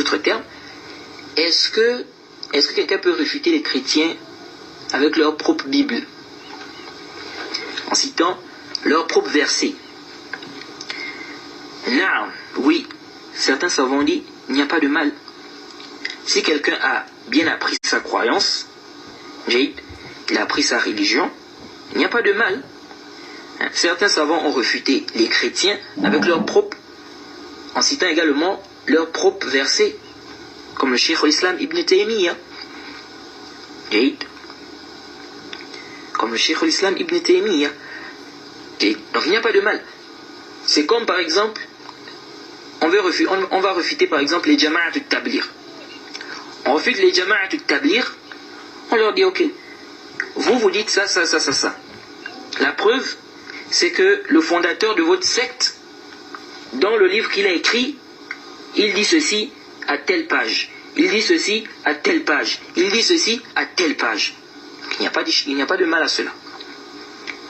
d'autres termes, est-ce que quelqu'un peut réfuter les chrétiens avec leur propre Bible, en citant leur propre verset? Naam, oui, certains savants disent, il n'y a pas de mal. Si quelqu'un a bien appris sa croyance, il a appris sa religion, il n'y a pas de mal. Certains savants ont refuté les chrétiens avec leur propre, en citant également leur propre verset, comme le Cheikh al-Islam Ibn Taymiyyah. Comme le Cheikh al-Islam Ibn Taymiyyah. Donc il n'y a pas de mal. C'est comme par exemple, on va refuter par exemple les Jama'at al-Tablir. On refute les Jama'at al-Tablir, on leur dit ok, vous dites ça. La preuve, c'est que le fondateur de votre secte, dans le livre qu'il a écrit, il dit ceci à telle page, il dit ceci à telle page, il dit ceci à telle page. Il n'y a pas de mal à cela.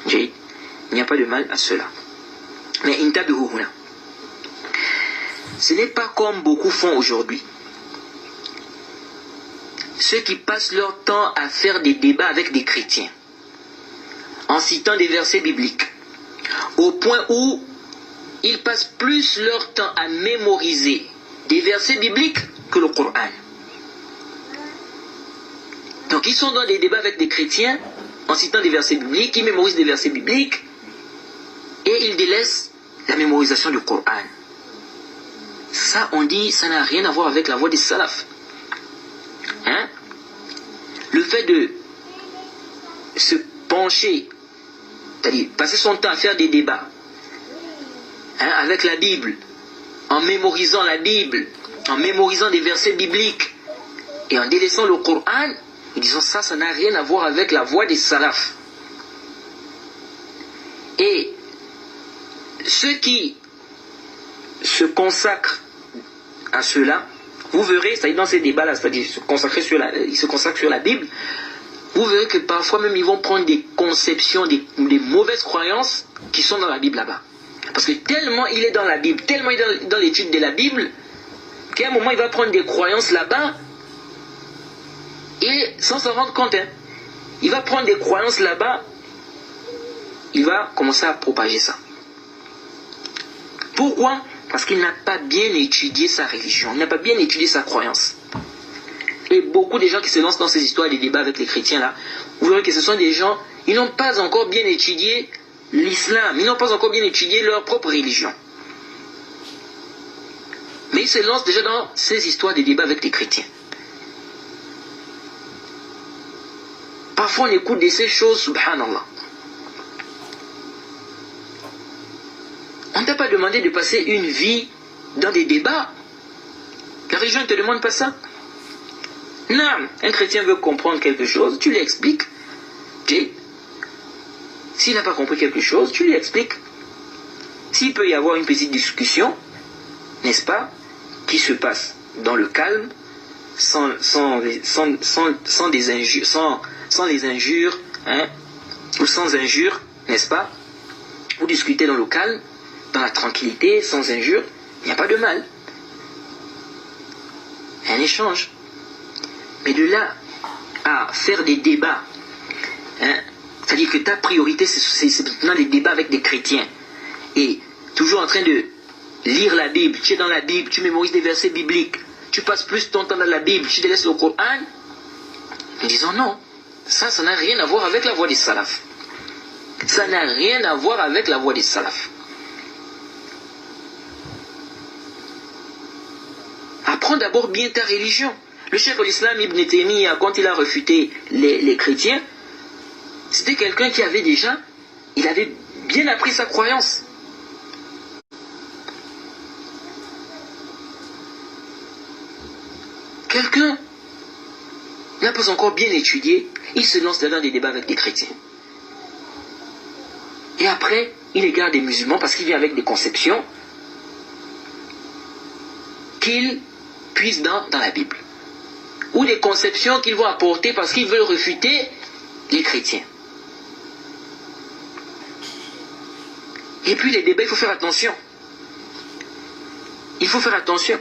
Il n'y a pas de mal à cela. Mais intabihuhuna, ce n'est pas comme beaucoup font aujourd'hui. Ceux qui passent leur temps à faire des débats avec des chrétiens, en citant des versets bibliques, au point où ils passent plus leur temps à mémoriser des versets bibliques que le Coran. Donc ils sont dans des débats avec des chrétiens, en citant des versets bibliques, ils mémorisent des versets bibliques, et ils délaissent la mémorisation du Coran. Ça, on dit, ça n'a rien à voir avec la voie des salafs. Le fait de se pencher, c'est-à-dire passer son temps à faire des débats avec la Bible, en mémorisant la Bible, en mémorisant des versets bibliques et en délaissant le Coran, ils disent ça n'a rien à voir avec la voie des salafs. Et ceux qui se consacrent à cela, vous verrez, c'est-à-dire dans ces débats-là, c'est-à-dire ils se consacrent sur la Bible, vous verrez que parfois même ils vont prendre des conceptions, des mauvaises croyances qui sont dans la Bible là-bas. Parce que tellement il est dans la Bible, tellement il est dans l'étude de la Bible, qu'à un moment il va prendre des croyances là-bas, et sans s'en rendre compte, il va prendre des croyances là-bas, il va commencer à propager ça. Pourquoi ? Parce qu'il n'a pas bien étudié sa religion, il n'a pas bien étudié sa croyance. Et beaucoup de gens qui se lancent dans ces histoires des débats avec les chrétiens là, vous verrez que ce sont des gens, ils n'ont pas encore bien étudié l'islam, ils n'ont pas encore bien étudié leur propre religion. Mais ils se lancent déjà dans ces histoires de débats avec les chrétiens. Parfois on écoute de ces choses, subhanallah. On ne t'a pas demandé de passer une vie dans des débats. La religion ne te demande pas ça. Non, un chrétien veut comprendre quelque chose, tu lui expliques. S'il n'a pas compris quelque chose, tu lui expliques. S'il peut y avoir une petite discussion, n'est-ce pas, qui se passe dans le calme, sans des injures, sans les injures, ou sans injures, n'est-ce pas, vous discutez dans le calme, dans la tranquillité, sans injure, il n'y a pas de mal. Un échange. Mais de là à faire des débats, c'est-à-dire que ta priorité, c'est maintenant des débats avec des chrétiens, et toujours en train de lire la Bible, tu es dans la Bible, tu mémorises des versets bibliques, tu passes plus ton temps dans la Bible, tu délaisses le Coran, nous disons non, ça n'a rien à voir avec la voie des salafs. Ça n'a rien à voir avec la voie des salafs. Apprends d'abord bien ta religion. Le Cheikh al-Islam Ibn Taymiyyah, quand il a refuté les chrétiens, c'était quelqu'un qui avait déjà, il avait bien appris sa croyance. Quelqu'un n'a pas encore bien étudié, il se lance dans des débats avec des chrétiens. Et après, il égare des musulmans parce qu'il vient avec des conceptions qu'il puise dans la Bible. Ou des conceptions qu'ils vont apporter parce qu'ils veulent refuter les chrétiens. Et puis les débats, il faut faire attention. Il faut faire attention.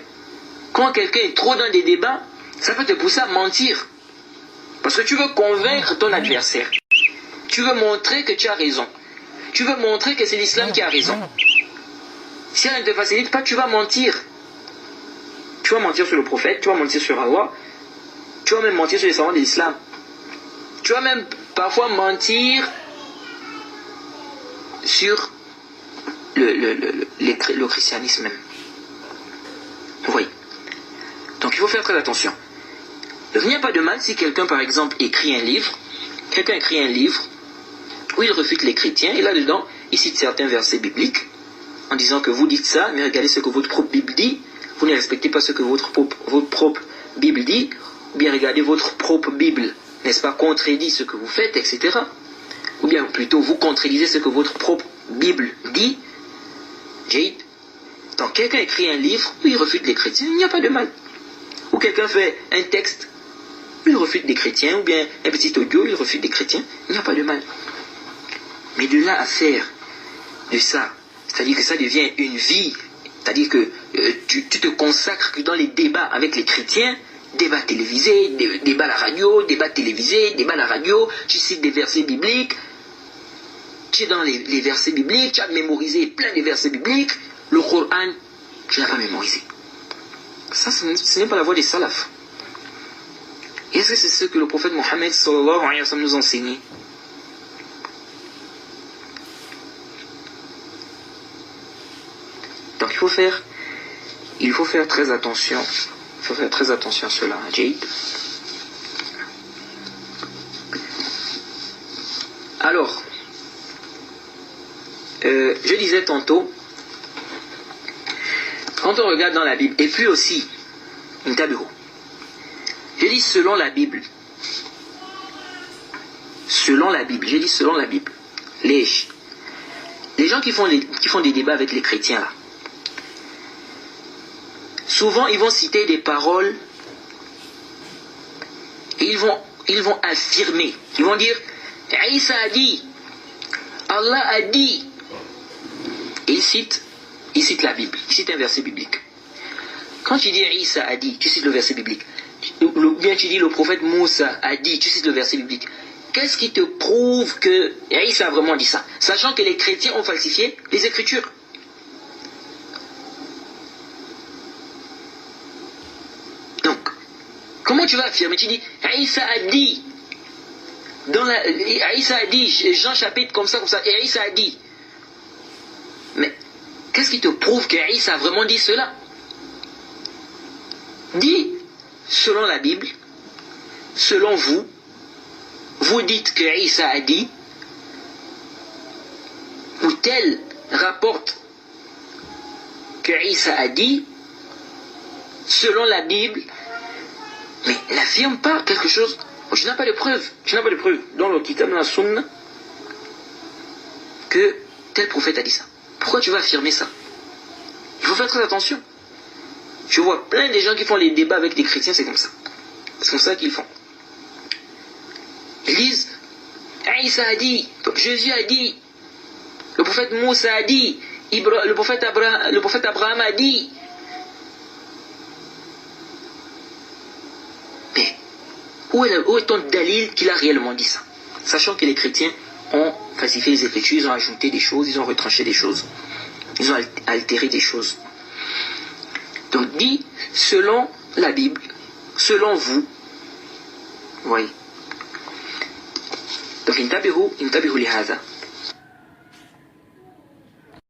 quand quelqu'un est trop dans des débats, ça peut te pousser à mentir. Parce que tu veux convaincre ton adversaire. Tu veux montrer que tu as raison. Tu veux montrer que c'est l'islam qui a raison. Si elle ne te facilite pas, tu vas mentir. Tu vas mentir sur le prophète, tu vas mentir sur Allah, tu vas même mentir sur les savants de l'islam. Tu vas même parfois mentir sur le christianisme même. Vous voyez. Donc il faut faire très attention. Il n'y a pas de mal si quelqu'un par exemple écrit un livre, où il refute les chrétiens, et là-dedans, il cite certains versets bibliques, en disant que vous dites ça, mais regardez ce que votre propre Bible dit, vous ne respectez pas ce que votre propre Bible dit, ou bien regardez votre propre Bible, n'est-ce pas, contredit ce que vous faites, etc. Ou bien plutôt, vous contredisez ce que votre propre Bible dit. Jade. Donc quelqu'un écrit un livre où il refute les chrétiens, il n'y a pas de mal. Ou quelqu'un fait un texte où il refute des chrétiens, ou bien un petit audio où il refute des chrétiens, il n'y a pas de mal. Mais de là à faire de ça, c'est-à-dire que ça devient une vie, c'est-à-dire que tu te consacres dans les débats avec les chrétiens, débats télévisés, débats à la radio, débats télévisés, débats à la radio, tu cites des versets bibliques, tu es dans les versets bibliques, tu as mémorisé plein de versets bibliques, le Coran, tu n'as pas mémorisé. Ça, ce n'est pas la voie des salafs. Est-ce que c'est ce que le prophète Mohammed sallallahu alayhi wa sallam nous enseignait? Donc il faut faire très attention. Il faut faire très attention à cela, Jade. Alors, je disais tantôt, quand on regarde dans la Bible, et puis aussi, je dis selon la Bible. Selon la Bible, j'ai dit selon la Bible. Les gens qui font des débats avec les chrétiens là, souvent ils vont citer des paroles et ils vont affirmer, ils vont dire Isa a dit, Allah a dit, et ils citent la Bible, ils citent un verset biblique. Quand tu dis Isa a dit, tu cites le verset biblique. Ou bien tu dis le prophète Moussa a dit, tu cites le verset biblique. Qu'est-ce qui te prouve que Isa a vraiment dit ça, sachant que les chrétiens ont falsifié les Écritures? Donc, comment tu vas affirmer? Tu dis Isa a dit, Isa a dit, Jean chapitre comme ça, et Isa a dit. Mais qu'est-ce qui te prouve que Isa a vraiment dit cela? Dis, selon la Bible, selon vous, vous dites que Isa a dit, ou tel rapporte que Isa a dit, selon la Bible, mais n'affirme pas quelque chose. Tu n'as pas de preuve. Tu n'as pas de preuve dans le Kitab, dans la Sunna, que tel prophète a dit ça. Pourquoi tu vas affirmer ça? Il faut faire très attention. Je vois plein de gens qui font les débats avec des chrétiens, c'est comme ça. C'est comme ça qu'ils font. Ils disent, Isa a dit, Jésus a dit, le prophète Moussa a dit, le prophète Abraham a dit. Mais où est ton dalil qu'il a réellement dit ça? Sachant que les chrétiens ont falsifié les Écritures, ils ont ajouté des choses, ils ont retranché des choses, ils ont altéré des choses. Donc dit, selon la Bible, selon vous, voyez. Donc intabihu lihada.